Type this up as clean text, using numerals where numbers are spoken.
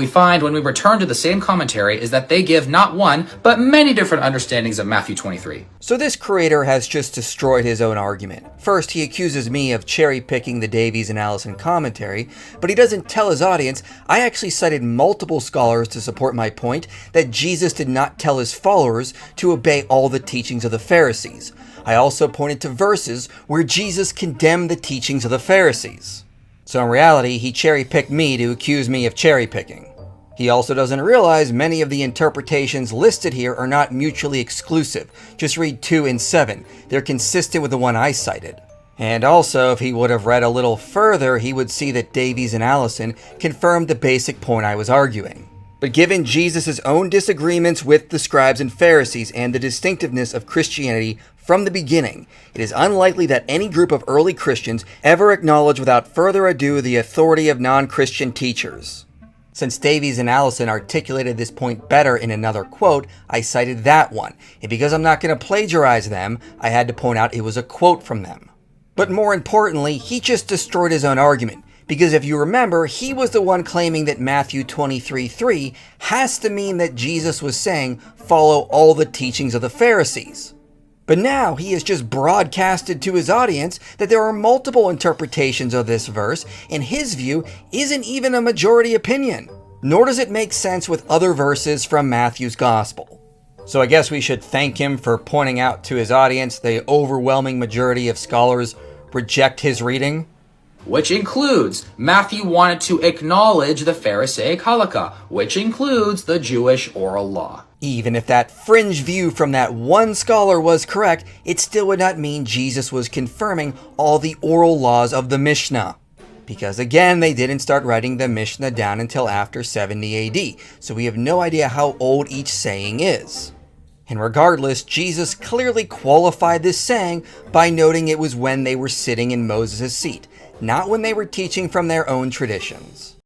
we find when we return to the same commentary is that they give not one, but many different understandings of Matthew 23. So this creator has just destroyed his own argument. First, he accuses me of cherry-picking the Davies and Allison commentary, but he doesn't tell his audience I actually cited multiple scholars to support my point that Jesus did not tell his followers to obey all the teachings of the Pharisees. I also pointed to verses where Jesus condemned the teachings of the Pharisees. So in reality, he cherry-picked me to accuse me of cherry-picking. He also doesn't realize many of the interpretations listed here are not mutually exclusive. Just read 2 and 7. They're consistent with the one I cited. And also, if he would have read a little further, he would see that Davies and Allison confirmed the basic point I was arguing. But given Jesus' own disagreements with the scribes and Pharisees and the distinctiveness of Christianity from the beginning, it is unlikely that any group of early Christians ever acknowledged without further ado the authority of non-Christian teachers. Since Davies and Allison articulated this point better in another quote, I cited that one, and because I'm not going to plagiarize them, I had to point out it was a quote from them. But more importantly, he just destroyed his own argument, because if you remember, he was the one claiming that Matthew 23:3 has to mean that Jesus was saying, follow all the teachings of the Pharisees. But now he has just broadcasted to his audience that there are multiple interpretations of this verse, and his view isn't even a majority opinion. Nor does it make sense with other verses from Matthew's Gospel. So I guess we should thank him for pointing out to his audience the overwhelming majority of scholars reject his reading. Which includes, Matthew wanted to acknowledge the Pharisaic halakha, which includes the Jewish oral law. Even if that fringe view from that one scholar was correct, it still would not mean Jesus was confirming all the oral laws of the Mishnah. Because again, they didn't start writing the Mishnah down until after 70 AD, so we have no idea how old each saying is. And regardless, Jesus clearly qualified this saying by noting it was when they were sitting in Moses' seat, not when they were teaching from their own traditions.